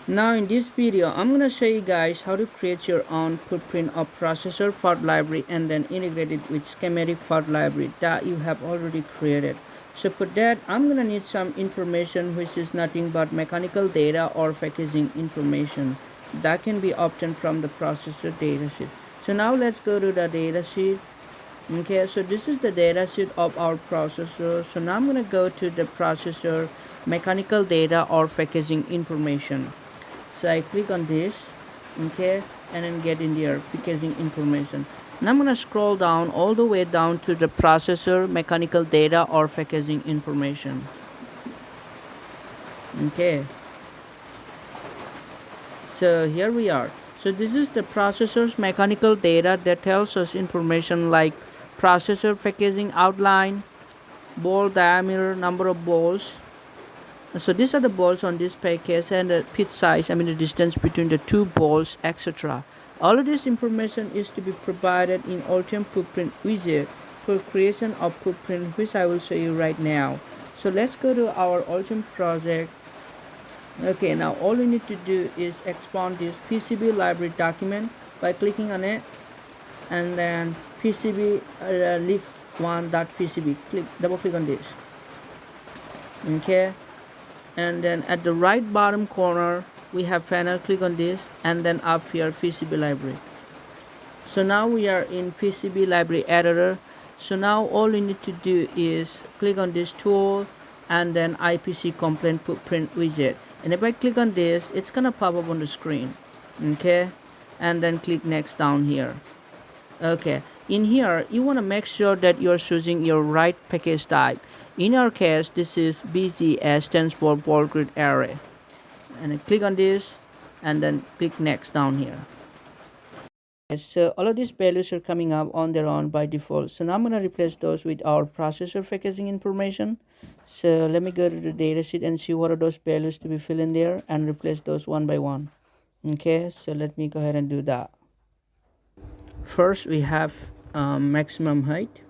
Now in this video, I'm gonna show you guys how to create your own footprint of processor fault library and then integrate it with schematic fault library that you have already created. So for that, I'm gonna need some information which is nothing but mechanical data or packaging information that can be obtained from the processor datasheet. So now let's go to the datasheet. Okay, so this is the datasheet of our processor. So now I'm gonna go to the processor mechanical data or packaging information. So I click on this, okay, and then get in there packaging information. Now I'm gonna scroll down all the way down to the processor mechanical data or packaging information. Okay, so here we are. So this is the processor's mechanical data that tells us information like processor packaging outline, ball diameter, number of balls. So these are the balls on this package and the pitch size, the distance between the two balls, etc. All of this information is to be provided in Ultimate Footprint widget for creation of footprint, which I will show you right now. So let's go to our Ultimate project. Okay, now all we need to do is expand this PCB library document by clicking on it, and then PCB lif1.pcb, double click on this. Okay, and then at the right bottom corner we have panel, click on this, and then up here PCB library. So now we are in PCB library editor. So now all we need to do is click on this tool and then IPC component footprint widget, and if I click on this, it's gonna pop up on the screen. Okay, and then click next down here. Okay, in here you want to make sure that you're choosing your right package type. In our case, this is BGA, stands for ball grid array, and then click on this and then click next down here. So all of these values are coming up on their own by default. So now I'm going to replace those with our processor packaging information. So let me go to the datasheet and see what are those values to be filled in there and replace those one by one. Okay, so let me go ahead and do that. First we have maximum height,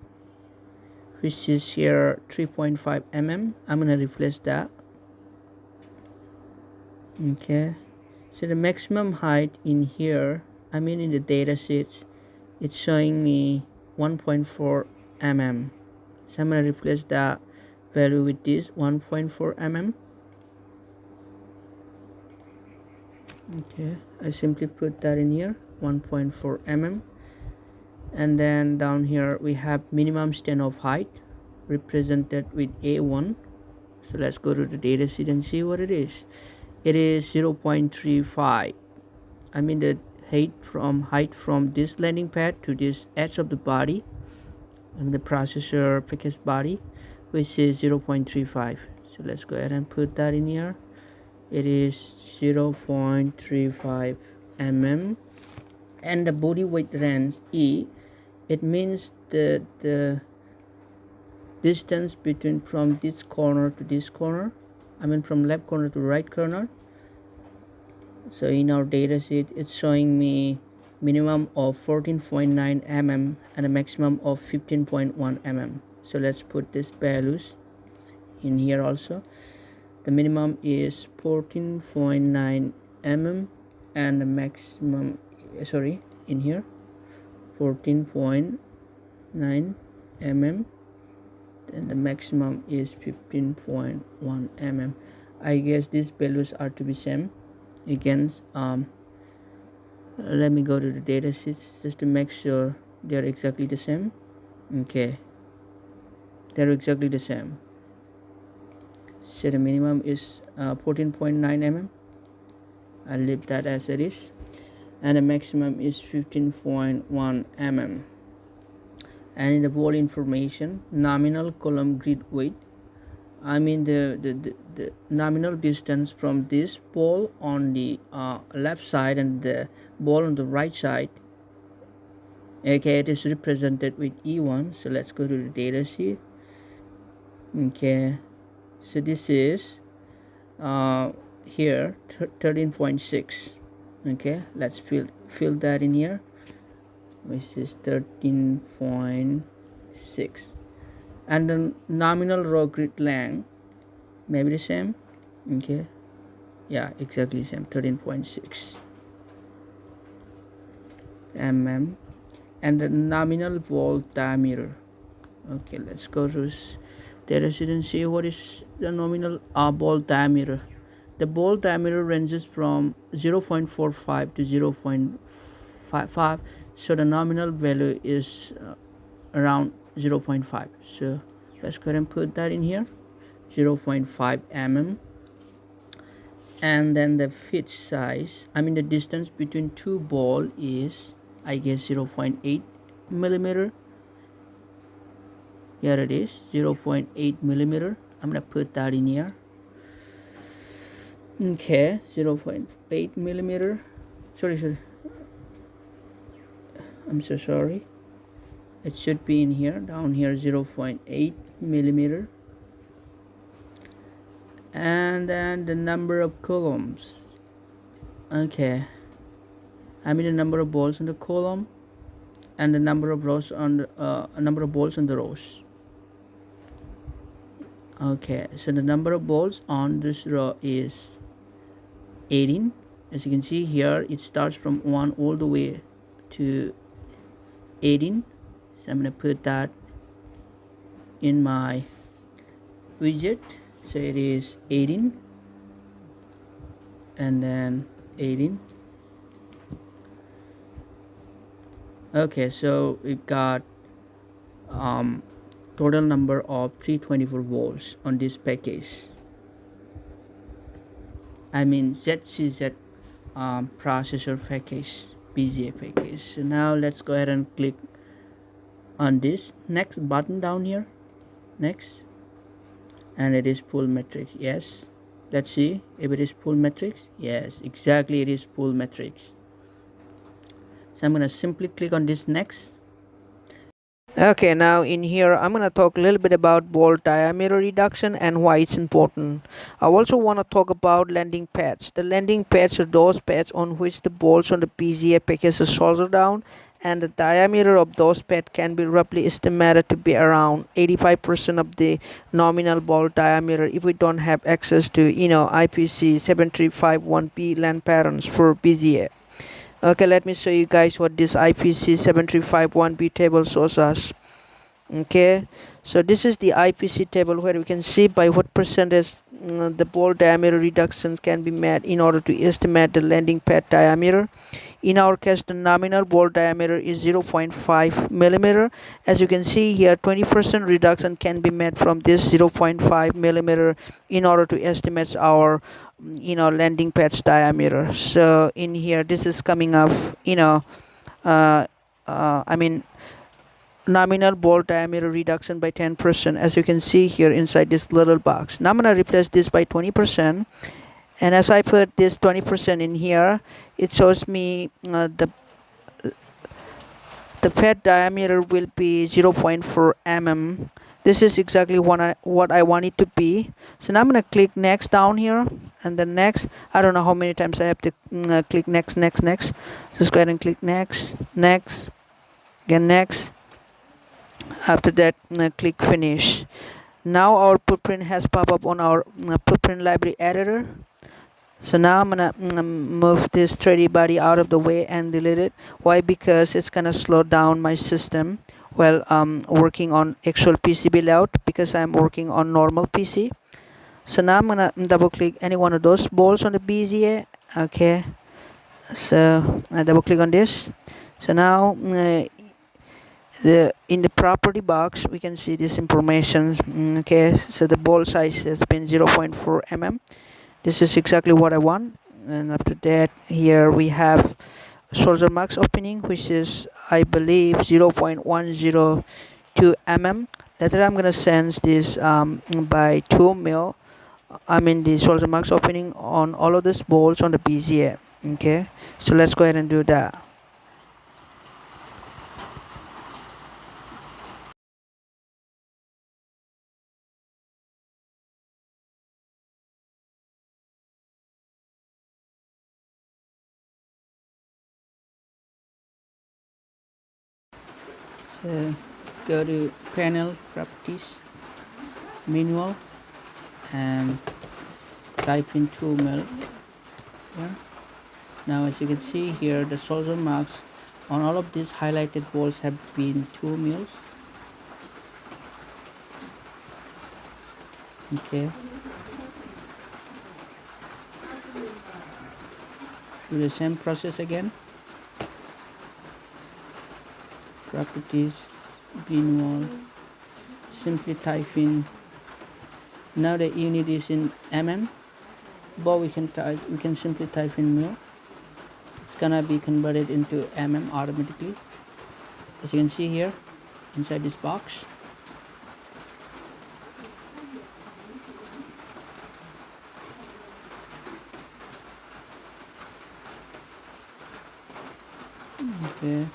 which is here 3.5 mm. I'm going to replace that. Okay, so the maximum height in here, in the data sheets, it's showing me 1.4 mm. So I'm going to replace that value with this 1.4 mm. Okay, I simply put that in here, 1.4 mm. And then down here we have minimum stand of height represented with A1. So let's go to the data sheet and see what it is. It is 0.35. The height from this landing pad to this edge of the body, the processor package body, which is 0.35. So let's go ahead and put that in here. It is 0.35 mm. And the body weight range E, it means the distance between from this corner to this corner, from left corner to right corner. So in our data sheet, it's showing me minimum of 14.9 mm and a maximum of 15.1 mm. So let's put these values in here also. The minimum is 14.9 mm and the maximum, in here 14.9 mm, and the maximum is 15.1 mm. I guess these values are to be same. Again, let me go to the data sheets just to make sure they're exactly the same. Okay, they're exactly the same. So the minimum is 14.9 mm. I'll leave that as it is, and the maximum is 15.1 mm. And in the ball information, nominal column grid weight, the nominal distance from this ball on the left side and the ball on the right side. Okay, it is represented with E1. So let's go to the data sheet. Okay, so this is here 13.6. okay, let's fill that in here, which is 13.6. and the nominal row grid length may be the same. Okay, Yeah, exactly same, 13.6 mm. And the nominal bolt diameter. Okay, let's go to the residency. What is the nominal bolt diameter? The bolt diameter ranges from 0.45 to 0.55, so the nominal value is around 0.5. So let's go ahead and put that in here, 0.5 mm. And then the fit size, I mean the distance between two ball is, I guess, 0.8 millimeter. Here it is, 0.8 millimeter. I'm gonna put that in here. Okay, 0.8 millimeter. Sorry, I'm so sorry. It should be in here, down here, 0.8 millimeter. And then the number of columns. Okay, I mean the number of balls on the column, and the number of rows on the number of balls on the rows. Okay, so the number of balls on this row is 18. As you can see here, it starts from 1 all the way to 18. So I'm gonna put that in my widget. So it is 18, and then 18. Okay, so we got total number of 324 volts on this package. I mean ZCZ processor package, BGA package. So now let's go ahead and click on this next button down here, next, and it is full matrix. Yes, let's see if it is full matrix. Yes, exactly, it is full matrix. So I'm gonna simply click on this next. Okay, now in here I'm going to talk a little bit about bolt diameter reduction and why it's important. I also want to talk about landing pads. The landing pads are those pads on which the bolts on the BGA package are soldered down, and the diameter of those pads can be roughly estimated to be around 85% of the nominal bolt diameter if we don't have access to IPC 7351B land patterns for BGA. Okay, let me show you guys what this IPC 7351B table shows us. Okay, so this is the IPC table where we can see by what percentage the bolt diameter reductions can be made in order to estimate the landing pad diameter. In our case, the nominal bolt diameter is 0.5 millimeter. As you can see here, 20% reduction can be made from this 0.5 millimeter in order to estimate our landing pads diameter. So in here, this is coming up, I mean nominal bolt diameter reduction by 10%, as you can see here inside this little box. Now I'm going to replace this by 20%, and as I put this 20% in here, it shows me the pad diameter will be 0.4 mm. This is exactly what I want it to be. So now I'm going to click next down here, and then next. I don't know how many times I have to click next. Just go ahead and click next, again next. After that, click finish. Now our footprint has popped up on our footprint library editor. So now I'm gonna move this 3D body out of the way and delete it. Why? Because it's gonna slow down my system while working on actual PCB layout, because I'm working on normal PC. So now I'm gonna double click any one of those bolts on the BGA. Okay, so I double click on this. So now in the property box we can see this information. Okay, so the bolt size has been 0.4 mm. This is exactly what I want. And after that, here we have solder max opening, which is, I believe, 0.102 mm. Later I'm gonna sense this by 2 mil. I mean the solder max opening on all of these bolts on the BGA. Okay, so let's go ahead and do that. So go to panel properties, manual, and type in 2 mil here. Now as you can see here, the solder marks on all of these highlighted bolts have been 2 mils. Okay, do the same process again. Properties, bin wall, simply type in. Now the unit is in mm, but we can simply type in mil. It's gonna be converted into mm automatically, as you can see here inside this box. Okay,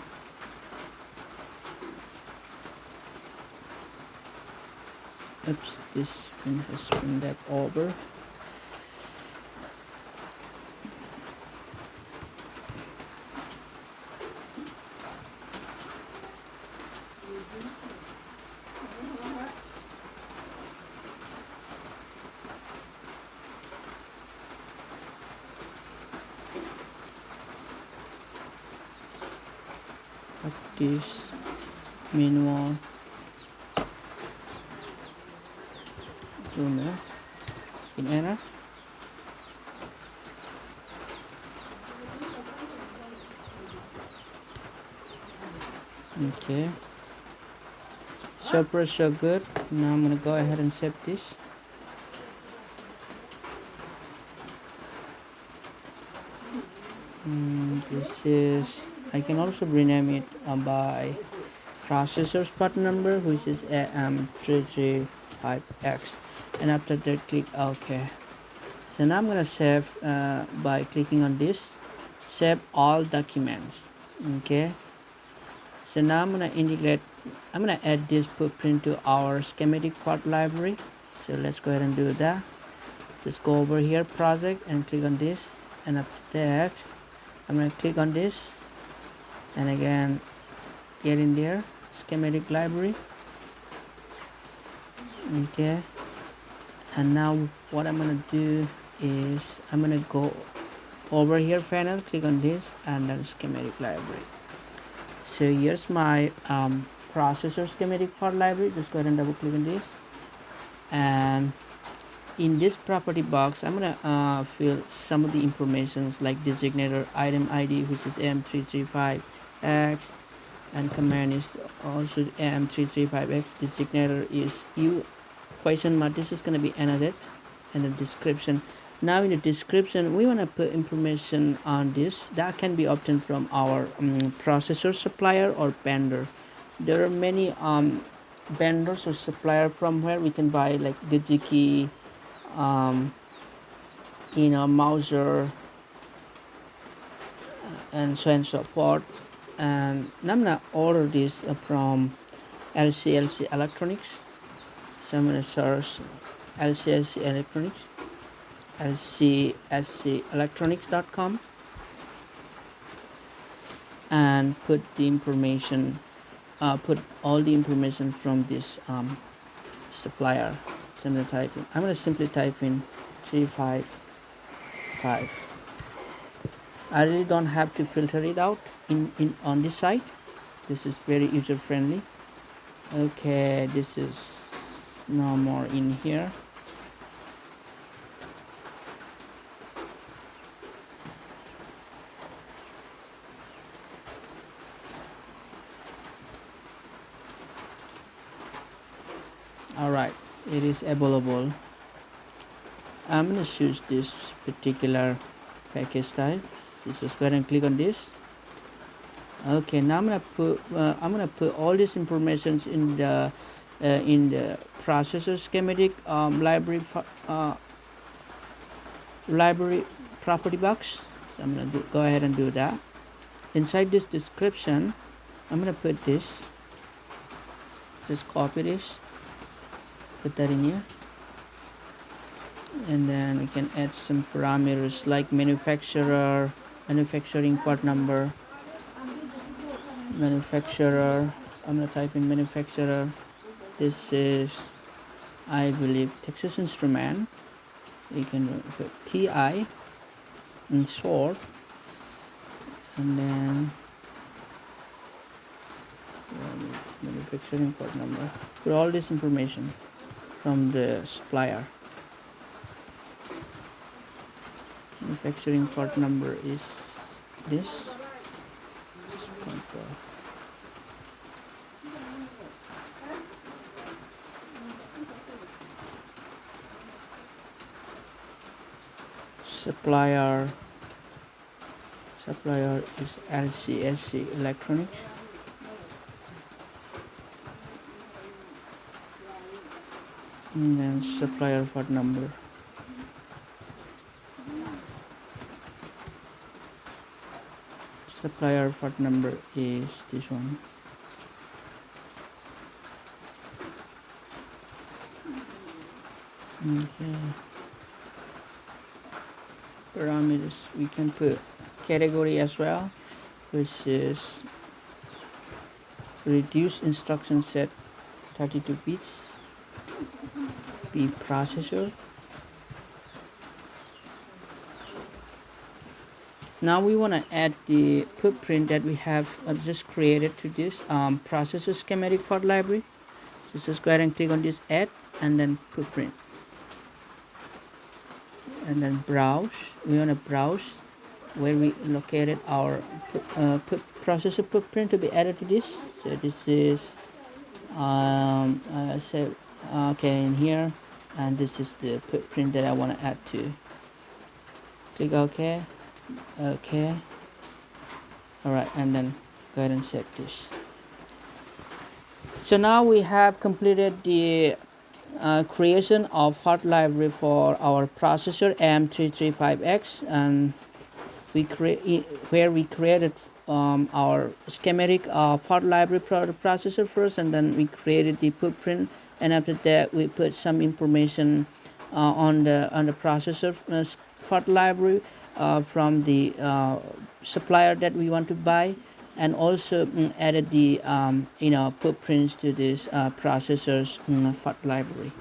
oops, this pin has been that over. This main wall, tuner, in enter. Okay, so far so good. Now I'm gonna go ahead and save this. This is, I can also rename it by processor's part number, which is AM335X, and after that click OK. So now I'm gonna save by clicking on this, save all documents. Okay, so now I'm gonna add this footprint to our schematic part library. So let's go ahead and do that. Just go over here, project, and click on this, and after that I'm going to click on this, and again get in there, schematic library. Okay, and now what I'm going to do is I'm going to go over here, panel, click on this, and then schematic library. So here's my processor schematic part library. Just go ahead and double click on this, and in this property box I'm gonna fill some of the informations like designator, item ID, which is AM335X, and command is also AM335X. Designator is U question mark. This is going to be annotated, and the description. Now in the description we want to put information on this that can be obtained from our processor supplier or vendor. There are many vendors or supplier from where we can buy like DigiKey, Mouser, and so on and so forth. And I'm gonna order this from LCLC Electronics. So I'm gonna search LCLC Electronics, lcscelectronics.com, and put the information, put all the information from this supplier. So I'm gonna simply type in 355. I really don't have to filter it out in on this site. This is very user friendly. Okay, this is no more in here. Alright, it is available. I'm gonna choose this particular package type. So just go ahead and click on this. Okay, now I'm gonna put all these informations in the processor schematic library property box. So I'm gonna go ahead and do that. Inside this description, I'm gonna put this. Just copy this, put that in here, and then we can add some parameters like manufacturer, manufacturing part number, manufacturer. I'm gonna type in manufacturer. This is, I believe, Texas Instrument. You can put TI insert, and then manufacturing part number. Put all this information from the supplier. Manufacturing part number is this. Supplier is LCSC Electronics. And then supplier part number. Supplier part number is this one. Okay. Parameters, we can put category as well, which is reduce instruction set 32 bits, be processor. Now we want to add the footprint that we have just created to this processor schematic fault library. So just go ahead and click on this add, and then footprint, and then browse. We want to browse where we located our processor footprint to be added to this. So this is okay, in here, and this is the footprint that I want to add to. Click OK. Okay, all right, and then go ahead and save this. So now we have completed the creation of fault library for our processor AM335X, and we created our schematic fault library for the processor first, and then we created the footprint, and after that we put some information on the processor fault library from the supplier that we want to buy, and also added the footprints to this processor's fault library.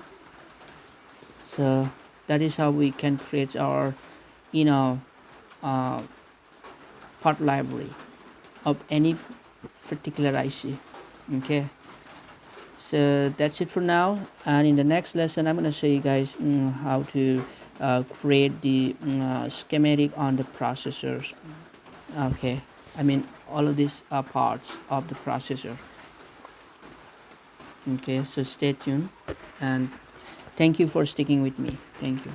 So that is how we can create our fault library of any particular IC. Okay, so that's it for now, and in the next lesson I'm going to show you guys how to create the schematic on the processors. Okay, I mean all of these are parts of the processor. Okay, so stay tuned, and thank you for sticking with me. Thank you.